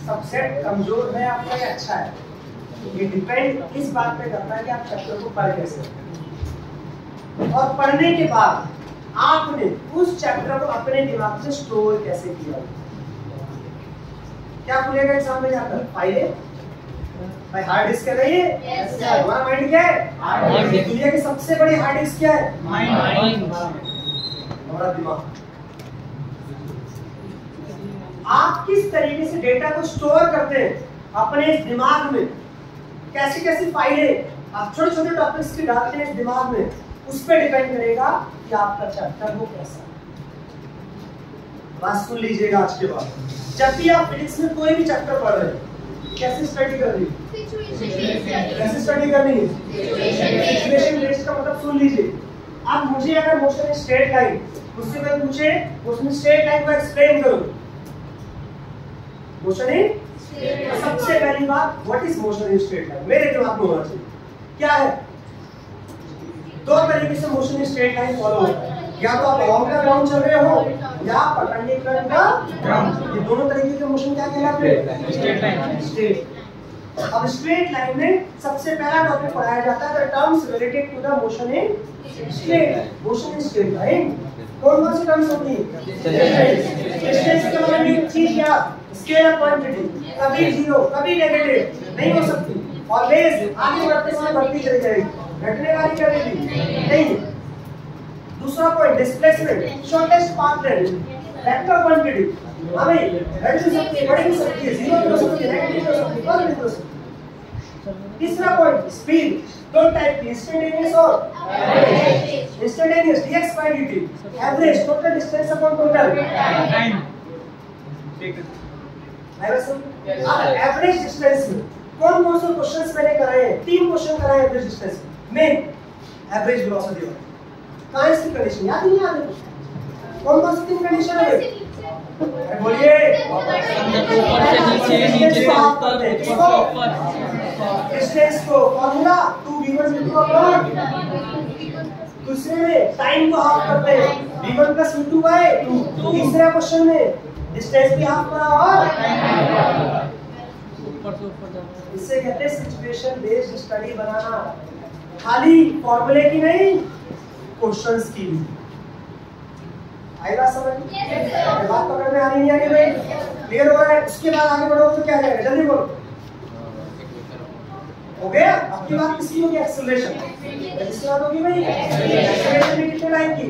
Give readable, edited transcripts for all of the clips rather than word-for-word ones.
Subset कमजोर है आपका या अच्छा है, ये डिपेंड इस बात पे करता है कि आप चैप्टर को पढ़ कैसे, और पढ़ने के बाद आपने उस चैप्टर को अपने दिमाग से स्टोर कैसे किया। क्या खुलेगा एग्जाम में जाकर? फाइलें भाई, हार्ड डिस्क है ये। Yes sir. हमारा माइंड क्या है? दुनिया की सबसे बड़ी हार्ड डिस्क क्या है? माइंड, हमारा दिमाग। आप किस तरीके से डेटा को स्टोर करते हैं अपने दिमाग में, कैसी कैसी फाइलें आप छोटे छोटे टॉपिक्स की डालते हैं दिमाग में, उस पर डिपेंड करेगा कि आपका चैप्टर वो कैसा है। बात सुन लीजिएगा आज के बाद, जब भी आप फिजिक्स में कोई भी चैप्टर पढ़ रहे हैं, कैसे स्टडी करनी है? कैसे स्टडी करनी है? सिचुएशन बेस्ड का मतलब सुन लीजिए। अब मुझे अगर मोशन इन स्ट्रेट लाइन, मुझसे कोई पूछे मोशन इन स्ट्रेट लाइन को एक्सप्लेन करो, मोशन इन, सबसे पहली बात what is motion in straight line मेरे दिमाग में होना चाहिए। क्या है? दो तरीके से motion in straight line follow होता है, या तो आप लॉन्ग का ग्राउंड चल रहे हो या परपेंडिकुलर का ग्राउंड। ये दोनों तरीके के मोशन क्या कहलाते हैं? Straight line. स्ट्रेट। अब स्ट्रेट लाइन में सबसे पहला टॉपिक पढ़ाया जाता है the terms related to the motion in straight. Motion in straight line कौन कौन सी टर्म्स होती है? डिस्टेंस के बारे में चीज याद, स्केलर क्वांटिटी, कभी जीरो कभी नेगेटिव नहीं हो सकती, ऑलवेज आगे बढ़ते समय बढ़ती चली जाएगी, घटने वाली कभी नहीं। दूसरा point displacement, shortest path length, vector quantity, हमें घट भी सकती है, बढ़ भी सकती है, जीरो भी हो सकती है, नेगेटिव भी हो सकती है, पॉजिटिव भी हो सकती है। तीसरा पॉइंट स्पीड, दो टाइप की, इंस्टेंटेनियस और average. Instantaneous dx by dt, average total distance upon total time. ठीक है, एवरेज डिस्टेंस में कौन कौन से क्वेश्चंस मैंने कराए हैं? 3 क्वेश्चन कराए एवरेज डिस्टेंस में एवरेज वेलोसिटी वाला। कहां इसकी कंडीशन याद नहीं याद है? कौन कौन सी 3 कंडीशन है? बोलिए। ऊपर से नीचे, नीचे से ऊपर, डिस्टेंस को फार्मूला 2v1 v2 अपॉन, दूसरे में टाइम को हाफ करते हैं v1 + v2 बाय 2। तीसरे क्वेश्चन में डिस्टेंस भी हाफ करा और ऊपर से ऊपर जाना। इससे कहते हैं सिचुएशन बेस्ड स्टडी बनाना, खाली फॉर्मूले की नहीं, क्वेश्चंस की भी। आएगा समझ? बात पकड़ में आ रही है भाई? क्लियर हो रहा है? उसके बाद आगे बढ़ोगे तो क्या जाएगा? जल्दी बोलो। हो गया? अब की बात किसकी होगी? एक्सेलरेशन। किसकी बात होगी भाई? एक्सेलरेशन में कितने टाइप की?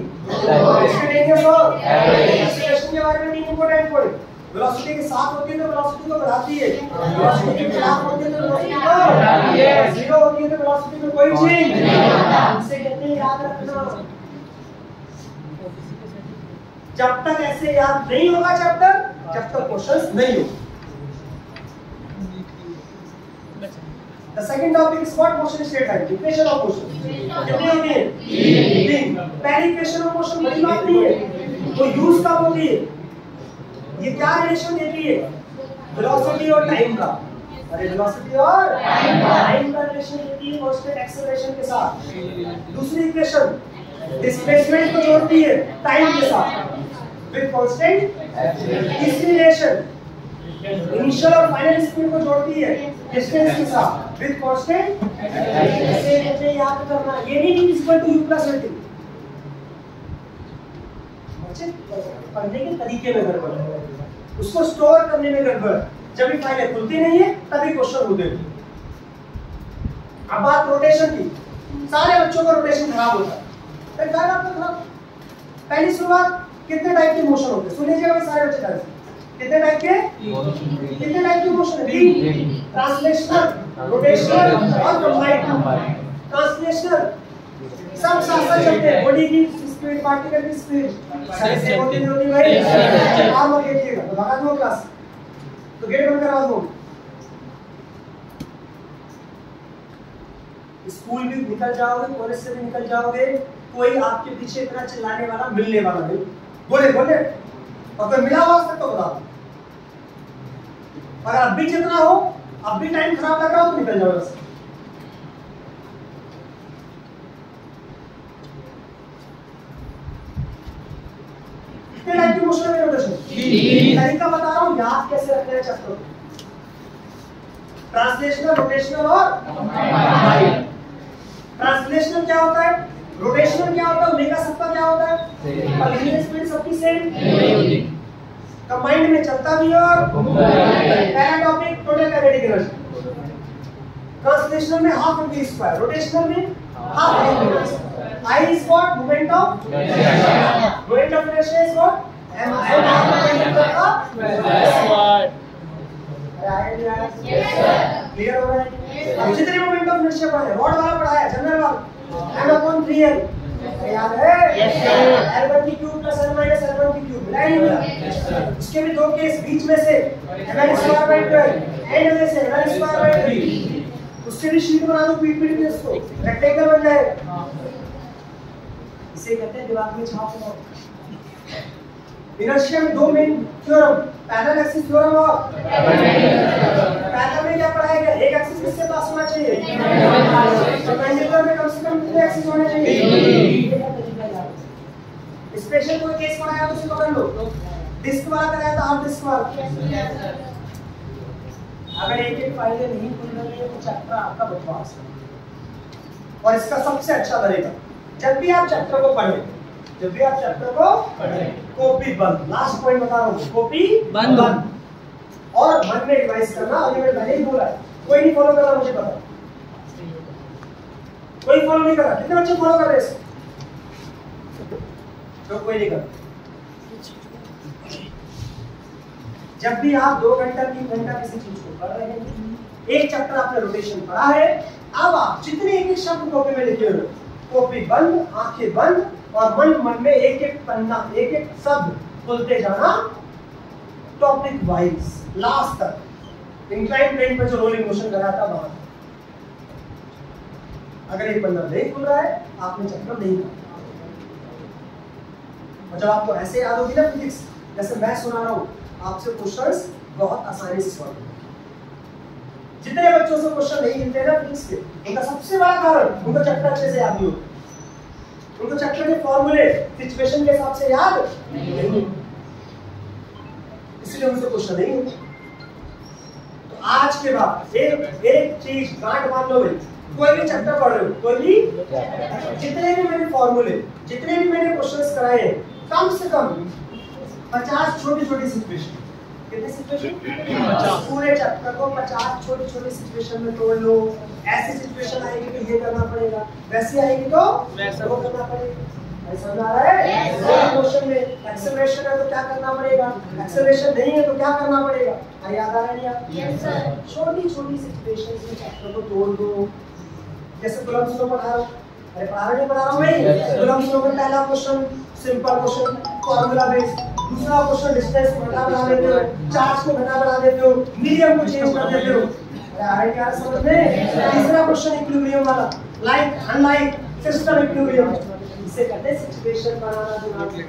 इंस्टेंटेनियस और एक्सेलरेशन के बारे में 3 इंपॉर्टेंट पॉइंट। वेलोसिटी के साथ होती है तो वेलोसिटी को बढ़ाती है, वेलोसिटी के खिलाफ होती है तो वेलोसिटी को बढ़ाती है, जीरो होती है तो वेलोसिटी में कोई चेंज नहीं होता। इसे कहते हैं याद रखना। जब तक ऐसे याद नहीं होगा चैप्टर, जब तक क्वेश्चंस नहीं हो। The second topic is what? Motion in straight line. Equation of motion. कितनी होती है? 3। पहली इक्वेशन ऑफ मोशन बड़ी बात नहीं है, वो यूज कब होती है? ये क्या रिलेशन देती है? वेलोसिटी और टाइम का। अरे वेलोसिटी और टाइम का रिलेशन देती है कांस्टेंट एक्सेलरेशन के साथ। दूसरी इक्वेशन डिस्प्लेसमेंट को जोड़ती है टाइम के साथ विद कांस्टेंट एक्सेलरेशन। तीसरी रिलेशन इनिशियल और फाइनल स्पीड को जोड़ती है डिस्टेंस के साथ विद कांस्टेंट एक्सेलरेशन। इसे कहते हैं याद करना, ये नहीं इक्वल टू u + v2। बच्चे पढ़ने के तरीके में गड़बड़ है, उसको स्टोर करने में गड़बड़। जब भी फाइलें खुलती नहीं है तभी क्वेश्चन होते हैं। अब बात रोटेशन की, सारे बच्चों का रोटेशन खराब होता है। खराब। पहली शुरुआत, कितने टाइप के मोशन होते हैं? सुन लीजिएगा सारे बच्चे ध्यान से। कितने टाइप के मोशन है? 3। ट्रांसलेशनल, रोटेशनल और कंबाइंड। ट्रांसलेशनल सब साथ साथ चलते हैं, बॉडी की स्पीड, पार्टिकल की स्पीड कैसे होती है भाई? आप लोग देखिएगा तो लगा दो क्लास, तो गेट बंद करा दो। स्कूल भी निकल जाओगे, कॉलेज से भी निकल जाओगे, कोई आपके पीछे इतना चिल्लाने वाला मिलने वाला नहीं। बोले और कोई मिला हो सकता तो बताओ। अगर अब भी जितना हो, अब भी टाइम खराब लग रहा हो तो निकल जाओ बस। कितने टाइप की मोशन है रोटेशन? 3 तरीका बता रहा हूं, याद कैसे रखना है चैप्टर को। ट्रांसलेशनल, रोटेशनल और कंबाइंड। ट्रांसलेशनल क्या होता है, रोटेशनल क्या होता है, ओमेगा सबका क्या होता है, और लीनियर स्पीड सबकी सेम नहीं होती। कंबाइंड में चलता भी और पहला topic total kinetic energy. Translational में half M V square, rotational में half M V square. I is what, moment of inertia is what, am I clear हो रहा है? अब जितने मोमेंट ऑफ इनर्शिया पढ़ा है, रॉड वाला पढ़ा है, जनरल वाला m/3l याद है? Yes sir. L1 की cube plus L minus L1 की क्यूब मिला ही मिला। इसके भी दो केस, बीच में से ml²/12 एंड में से ml²/3। उससे भी शीट बना दो, पीट पीट के इसको रेक्टेंगल बन जाएगा। इसे कहते हैं दिमाग में छाप लो। इनर्शिया में दो main theorem, parallel axis theorem और पैरेलल में क्या पढ़ाया गया, एक एक्सिस किसके पास होना चाहिए, परपेंडिकुलर में कम से कम कितने एक्सिस होने चाहिए। स्पेशल कोई केस पढ़ाया तो उसे पकड़ लो, डिस्क वाला कराया था, हाफ डिस्क वाला। अगर एक एक फाइलें नहीं खुल रही है तो चैप्टर आपका बकवास है। और इसका सबसे अच्छा तरीका, जब भी आप चैप्टर को पढ़ें, कॉपी बंद। लास्ट पॉइंट बता रहा हूँ, कॉपी बंद और मन में रिवाइज करना। अभी मैं पहले ही बोला है, कोई नहीं फॉलो कर रहा, मुझे पता, कोई फॉलो नहीं कर रहा। कितने बच्चे फॉलो कर रहे हैं? तो कोई नहीं कर। जब भी आप 2 घंटा 3 घंटा किसी चीज को पढ़ रहे हैं, एक चैप्टर आपने रोटेशन पढ़ा है, अब आप जितने एक एक शब्द कॉपी में लिखे हो, कॉपी बंद, आंखें बंद, और मन मन में एक एक पन्ना, एक एक शब्द बोलते जाना, टॉपिक वाइज लास्ट तक। इंक्लाइन प्लेन पे जो रोलिंग मोशन कराया था वहां, अगर एक पन्ना नहीं खुल रहा है, आपने चैप्टर नहीं पढ़ा। और जब आपको ऐसे याद होगी ना फिजिक्स, जैसे मैं सुना रहा हूं, आपसे क्वेश्चंस बहुत आसानी से सॉल्व होंगे। जितने बच्चों से क्वेश्चन नहीं मिलते ना फिजिक्स के, उनका सबसे बड़ा कारण उनको चैप्टर अच्छे से याद नहीं होता। उनको चैप्टर के फॉर्मूले सिचुएशन के हिसाब से याद नहीं, इसलिए उनसे क्वेश्चन नहीं होता। तो आज के बाद एक चीज गांठ बांध लो भाई, कोई भी चैप्टर पढ़ रहे हो, कोई भी, जितने भी मैंने फॉर्मूले, जितने भी मैंने क्वेश्चंस कराए हैं, कम से कम 50 छोटी छोटी सिचुएशन, कितने सिचुएशन, पूरे चैप्टर को 50 छोटी छोटी सिचुएशन में तोड़ लो। ऐसी सिचुएशन आएगी तो ये करना पड़ेगा, वैसी आएगी तो वैसा वो करना पड़ेगा। ऐसा समझ आ रहा है? क्वेश्चन में एक्सेलरेशन है तो क्या करना पड़ेगा, एक्सेलरेशन नहीं है तो क्या करना पड़ेगा। अरे याद आ रहा है नहीं आप? Yes sir. छोटी छोटी सिचुएशंस में चैप्टर को तोड़ दो। जैसे कूलम्ब्स लॉ पढ़ा रहा हूं, अरे पढ़ा रहा हूं भाई, कूलम्ब्स लॉ का पहला question simple question, formula based. दूसरा क्वेश्चन डिस्टेंस को घटा बढ़ा देते हो, चार्ज को घटा बढ़ा देते हो, मीडियम को चेंज कर देते हो। अरे क्या समझ में? तीसरा क्वेश्चन इक्विलिब्रियम वाला, लाइक अनलाइक सिस्टम इक्विलिब्रियम। इसे कहते हैं सिचुएशन बनाना दिमाग में।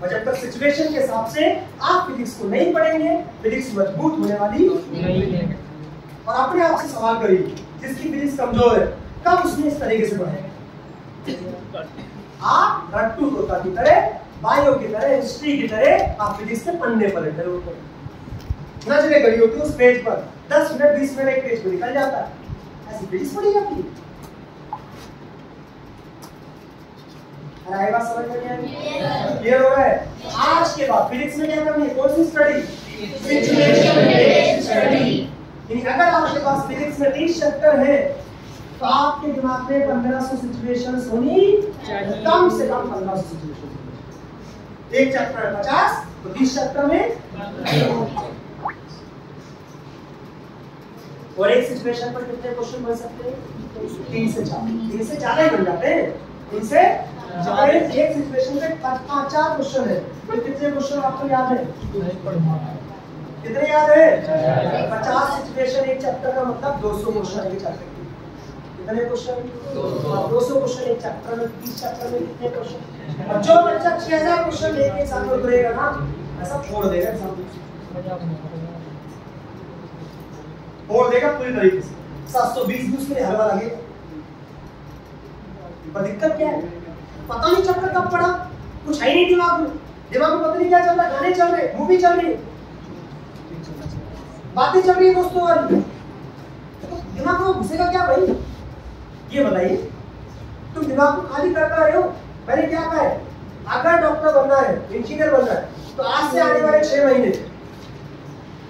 और जब तक सिचुएशन के हिसाब से आप फिजिक्स को नहीं पढ़ेंगे, फिजिक्स मजबूत होने वाली नहीं है। और अपने आप से सवाल करिए, जिसकी फिजिक्स कमजोर है, कब उसने इस तरीके से पढ़ा? आप रट्टू तोता की तरह, बायो की तरह, हिस्ट्री की तरह आप फिजिक्स के पन्ने पर बैठे नजरें गई होती उस पेज पर, 10 मिनट 20 मिनट एक पेज पर निकल जाता है। ऐसी फिजिक्स पढ़ी जाती है। अरे बात समझ में नहीं आई? क्लियर हो रहा है? आज के बाद फिजिक्स में क्या करनी है? कौन सी स्टडी? Situation based study. अगर आपके पास फिजिक्स में 30 चैप्टर है तो आपके दिमाग में 1500 सिचुएशंस होनी चाहिए, कम से कम 1500 सिचुएशंस। एक चैप्टर है 50 तो 30 चैप्टर में, और एक सिचुएशन पर कितने क्वेश्चन बन सकते हैं? 3 से 4, 3 से ज्यादा ही बन जाते हैं। 3 से ज्यादा, एक सिचुएशन में 5-4 क्वेश्चन है तो कितने क्वेश्चन आपको याद है? कितने याद है? 50 सिचुएशन एक चैप्टर का मतलब 200 क्वेश्चन एक चैप्टर की। कितने क्वेश्चन? 200 क्वेश्चन एक चैप्टर में। 30 चैप्टर में कितने क्वेश्चन? और जो बच्चा 6000 क्वेश्चन लेके एग्जाम में उतरेगा ना, ऐसा छोड़ देगा एग्जाम, छोड़ देगा पूरी तरीके से। 720 भी उसके लिए हलवा लगेगा। पर दिक्कत क्या है? पता नहीं चैप्टर कब पढ़ा, कुछ है ही नहीं दिमाग में। दिमाग में पता नहीं क्या चल रहा है, गाने चल रहे, मूवी चल रही, बातें चल रही है दोस्तों वाली, तो दिमाग में घुसेगा क्या भाई? ये बताइए, तुम दिमाग को खाली कर पा रहे हो? मैंने क्या कहा है, अगर डॉक्टर बनना है, इंजीनियर बनना है, तो आज से आने वाले 6 महीने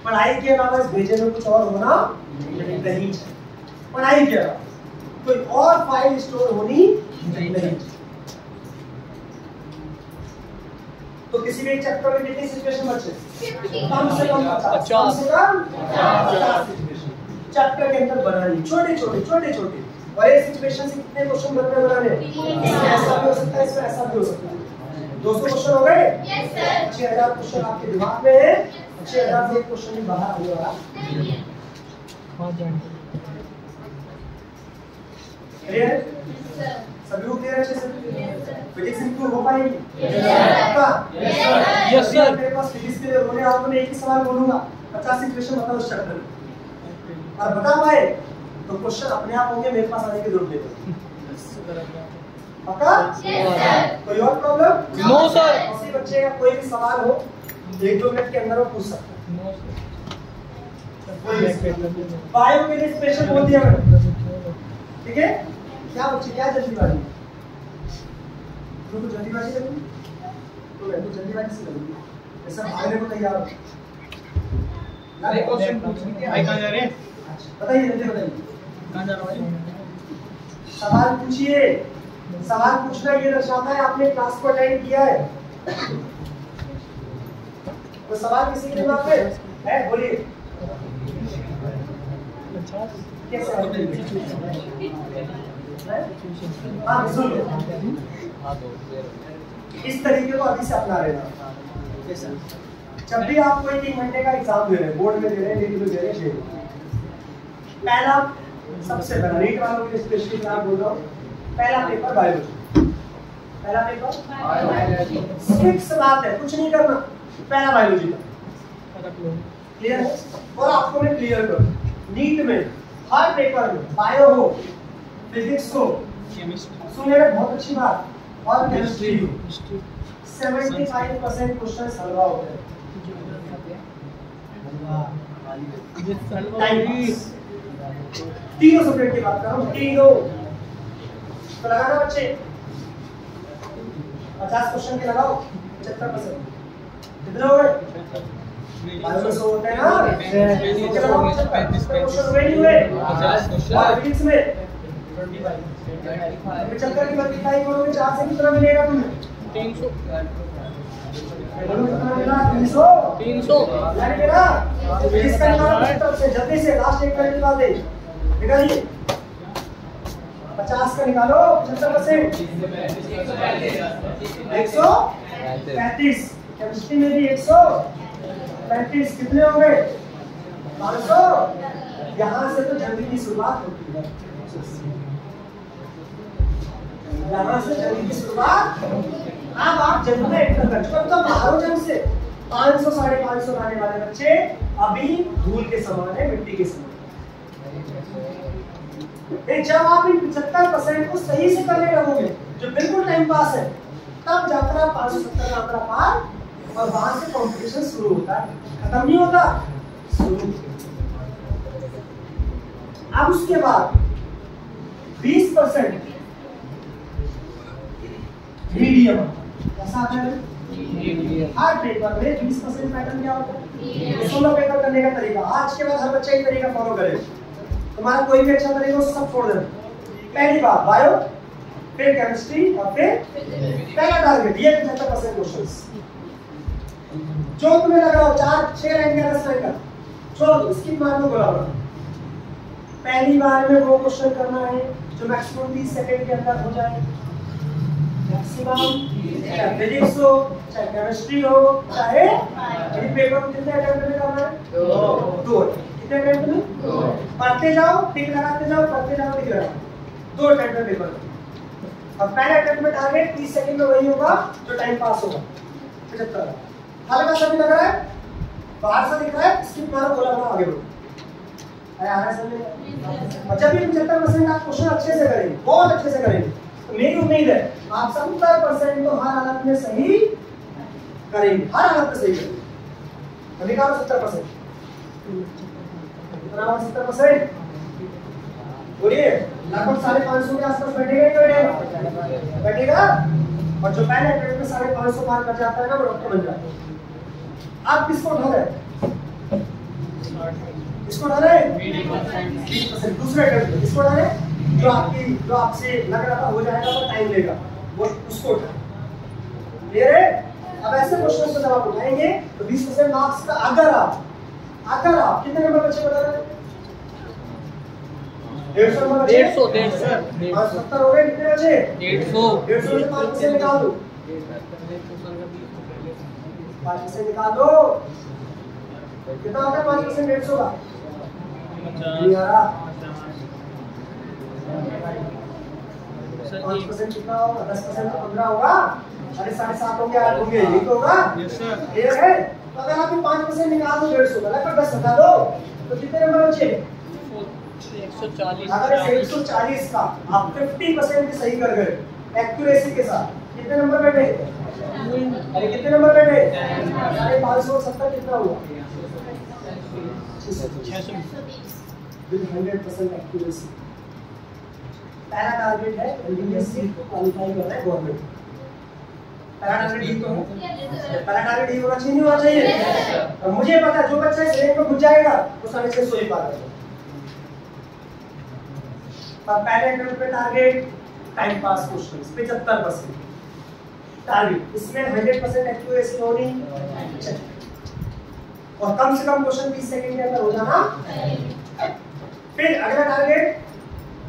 पढ़ाई के अलावा इस भेजे में कुछ और होना नहीं चाहिए। पढ़ाई के अलावा कोई और फाइल स्टोर होनी नहीं। तो किसी भी चैप्टर में कितनी सिचुएशन बचे? कम से कम 50, कम से कम 50 सिचुएशन चैप्टर के अंदर बनानी, छोटे छोटे। और एक सिचुएशन से कितने क्वेश्चन बनाने? ऐसा भी हो सकता है, इसमें ऐसा भी हो सकता है। 200 क्वेश्चन हो गए? Yes sir. 6000 क्वेश्चन आपके दिमाग में है, 6000 से एक क्वेश्चन भी बाहर आने वाला नहीं है। क्लियर है? सभी को क्लियर है? अच्छे से फिजिक्स इंप्रूव हो पाएगी? Yes sir. मेरे पास फिजिक्स के लिए रोने आओ, मैं एक ही सवाल बोलूंगा, 50 सिचुएशन बताओ उस चैप्टर में, और बता पाए तो क्वेश्चन अपने आप होंगे, मेरे पास आने की जरूरत नहीं। पक्का? कोई और प्रॉब्लम? No sir. किसी बच्चे का कोई भी सवाल हो 1-2 मिनट के अंदर वो पूछ सकता है। बायो के लिए स्पेशल बोल दिया मैंने, ठीक है? क्या बच्चे क्या जल्दीबाजी? तुमको जल्दीबाजी करेंगे तो मैं तो जल्दीबाजी से करूंगी, ऐसा भागने को तैयार हो। क्वेश्चन पूछने भाई कहां जा रहे हैं? बताइए, जल्दी बताइए कहां जा रहे हो? सवाल पूछिए। सवाल पूछना ये दर्शाता है आपने क्लास को अटेंड किया है। तो सवाल किसी के दिमाग में है? बोलिए। हाँ सुन लो, इस तरीके को अभी से अपना लेना। जब भी आप कोई 3 घंटे का एग्जाम दे रहे हैं, बोर्ड में दे रहे हैं, नीट में दे रहे हैं, पहला सबसे पहला नीट वालों के लिए स्पेशली मैं बोल रहा हूँ, पहला पेपर बायोलॉजी। पहला पेपर बायोलॉजी, फिक्स बात है, कुछ नहीं करना, पहला बायोलॉजी का। क्लियर है? और आपको मैं क्लियर करूं, नीट में हर पेपर में बायो हो, फिजिक्स हो, सुनिएगा बहुत अच्छी बात, और केमिस्ट्री हो, 75% क्वेश्चन हलवा होते हैं। तीनों सब्जेक्ट की बात कर रहा हूँ, तीनों। तो लगाना बच्चे 50 क्वेश्चन के लगाओ, 75%। कितने हो गए? बायो में 100 होते हैं ना, 35 क्वेश्चन हुए नहीं हुए? और फिजिक्स में 75 की मल्टीप्लाई करोगे 4 से कितना मिलेगा तुम्हें? 300। कितना मिला? 300 यानी कि ना फिजिक्स का निकालो से जल्दी से, लास्ट एक मिनट निकाल दे, निकालिए। 50 का निकालो, 75%, 135। केमिस्ट्री में भी 135, कितने हो गए? 500। यहाँ से तो जल्दी की शुरुआत होती है, यहाँ से जल्दी की शुरुआत। अब आप जल्दी में एंटर कर चुके, तो बाहरों जंग से 500 550 आने वाले बच्चे अभी धूल के समान है, मिट्टी के समान। जब आप इन 75% को सही से करने लगोगे, जो बिल्कुल टाइम पास है, तब जाकर आप 570 का आंकड़ा पार, और वहां से कंपटीशन शुरू होता है, खत्म नहीं होता, शुरू। अब उसके बाद 20% मीडियम, ऐसा आता है हर पेपर में 20% पैटर्न क्या होता है? सोलो पेपर करने का तरीका। आज के बाद हर बच्चा एक तरीका फॉलो करे, तुम्हारा कोई भी अच्छा तरीका सब छोड़ देना। पहली बार बायो, फिर केमिस्ट्री, और फिर पहला टारगेट ये 75% क्वेश्चंस जो तुम्हें लग रहा हो 4-6 लाइन का 10 लाइन का, छोड़ दो, स्किप मार दो, बोला पहली बार में वो क्वेश्चन करना है जो मैक्सिमम 30 सेकंड के अंदर हो जाए। मैक्सिमम चाहे फिजिक्स हो, चाहे केमिस्ट्री हो, चाहे इन पेपर को कितने अटेम्प्ट में करना है? 2। कितने अटेम्प्ट में? पढ़ते जाओ, टिक लगाते जाओ, पढ़ते जाओ, टिक लगाओ, 2 अटेम्प्ट में पेपर। और पहले अटेम्प्ट में टारगेट 30 सेकंड में वही होगा जो टाइम पास होगा। 75 हल्का सा भी लग रहा है, बाहर से दिख रहा है, स्किप मारो, बोला बोला, आगे बढ़ो। अरे आ रहा है समझ में? और जब भी 75% आप क्वेश्चन अच्छे से करेंगे, बहुत अच्छे से करेंगे, तो मेरी उम्मीद है आप 70% तो हर हालत में सही करेंगे, हर हालत में सही करेंगे। तो निकालो 70%। कितना होगा 70%? बोलिए लगभग 550 के आसपास बैठेगा ही बैठेगा। और जो पहले अटेम्प्ट में 550 मार्क कर जाता है ना वो डॉक्टर बन जाता है। आप किसको उठा रहे हैं? इसको उठा रहे हैं 20%। दूसरे अटेम्प्ट में इसको उठा रहे हैं जो आपसे लग रहा था हो जाएगा तो टाइम लेगा, वो उसको उठा। क्लियर है? अब ऐसे क्वेश्चन से जब आप उठाएंगे तो 20% मार्क्स का अगर आप कितने नंबर बच्चे बता रहे हैं? 150 नंबर बचे। 150 70 हो गए, कितने बचे? 150 में 5% निकाल दो। 5% निकाल दो, कितना होगा 5% 150 का? नहीं आ रहा। 5% कितना होगा? 10% तो 15 होगा। अरे 7.5 होंगे, 8 होंगे, यही तो होगा। क्लियर है? तो अगर आप 5% निकाल दो 150 का, लगभग 10 हटा दो तो कितने नंबर बचे? 140। अगर 140 का आप 50% भी सही कर गए एक्यूरेसी के साथ, कितने नंबर बैठे? अरे कितने नंबर बैठे? 570 कितना हुआ? 100% एक्यूरेसी। पहला टारगेट है एलडीएससी को क्वालीफाई करना है गवर्नमेंट। पहला टारगेट ये तो है। पहला टारगेट ये होना चाहिए, नहीं होना चाहिए? और मुझे पता है जो बच्चा इस रैंक में घुस जाएगा वो 650 ही पार करेगा। पर पहले अटेम्प्ट पे target time pass questions 75% target, इसमें 100% एक्यूरेसी होनी चाहिए और कम से कम क्वेश्चन 20 सेकंड के अंदर हो जाना। फिर अगला टारगेट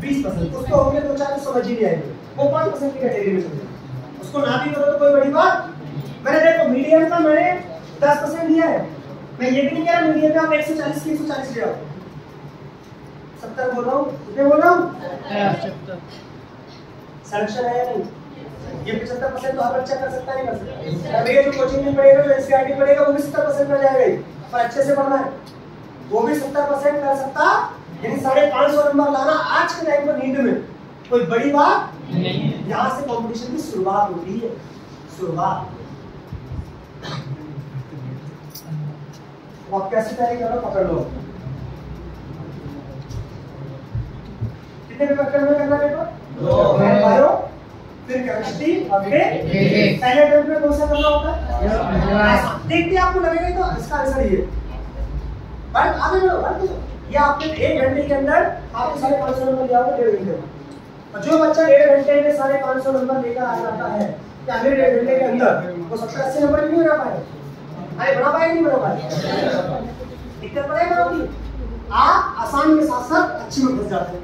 20%, उसको होंगे 2-4 समझ ही नहीं आएंगे, वो 5% की कैटेगरी में चले, उसको ना भी करो तो कोई बड़ी बात। मैंने देखो मीडियम का मैंने 10% दिया है, मैं ये भी नहीं कह रहा मीडियम में आप 140 की 140 ले आओ। 70 बोल रहा हूँ, कितने बोल रहा हूँ? सिलेक्शन है या नहीं? ये 75% तो हर बच्चा कर सकता नहीं कर सकता। अभी ये जो कोचिंग में पढ़ेगा, जो एनसीईआरटी पढ़ेगा वो भी 70% कर जाएगा ही, पर अच्छे से पढ़ना है वो भी 70% कर सकता। यानी 550 नंबर लाना आज के टाइम पर नीड में कोई बड़ी बात नहीं है। यहाँ से कंपटीशन की शुरुआत होती है, शुरुआत। आप कैसे तैयारी कर लो, पकड़ लो। कितने पेपर करना पेपर? 2। बायो, फिर केमिस्ट्री, पहले अटेम्प्ट में कौन सा करना होता है? देखते आपको लगेगा तो इसका आंसर ये। बट आगे बढ़ो, ये आपने 1 घंटे के अंदर आपको 550 नंबर लिया होगा 1.5 घंटे में। और जो बच्चा 1.5 घंटे में 550 नंबर लेकर आ जाता है कि अगले 1.5 घंटे के अंदर वो 70-80 नंबर नहीं बना पाएगा। अरे बना पाएगा नहीं बना पाएगा, दिक्कत पड़ेगा होगी। आप आसान के साथ साथ अच्छी में फंस जाते हैं।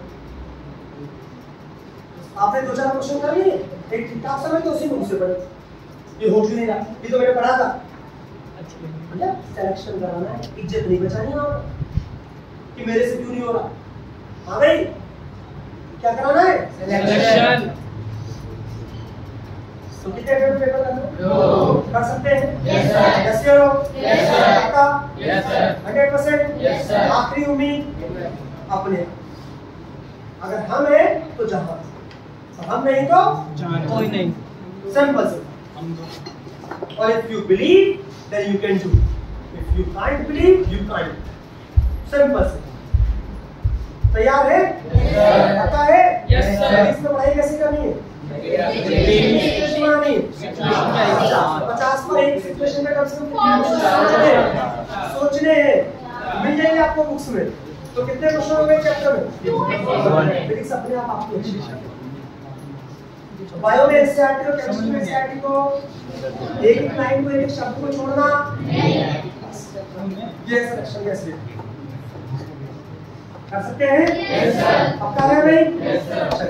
आपने 2-4 क्वेश्चन कर लिए, एक ठीक ठाक समय तो उसी में मुझसे पढ़े, ये हो क्यों नहीं रहा, ये तो मैंने पढ़ा था। मतलब सिलेक्शन कराना है, इज्जत नहीं बचानी है कि मेरे से क्यों नहीं हो रहा। हाँ भाई क्या कराना है? सिलेक्शन। तो कितने पेपर करना है? 2 कर सकते हैं? Yes sir. Yes sir. Yes sir. पक्का? Yes sir. 100%? Yes sir. आखिरी उम्मीद अपने, अगर हम हैं तो जहां, हम नहीं तो कोई नहीं, सिंपल से। और if you believe then you can do, if you can't believe you can't, simple से। तैयार है? पक्का है? Yes sir. इसमें पढ़ाई कैसे करनी है? 50 पर एक सिचुएशन में कम से कम सोचने हैं, मिल जाएंगे आपको बुक्स में। तो कितने क्वेश्चन हो गए चैप्टर में? फिजिक्स अपने आप आपकी अच्छी है। बायो में एनसीईआरटी और केमिस्ट्री में एनसीईआरटी को एक लाइन को एक शब्द को छोड़ना नहीं, ये सिलेक्शन कैसे कर सकते हैं? Yes sir. पक्का है भाई? Yes sir.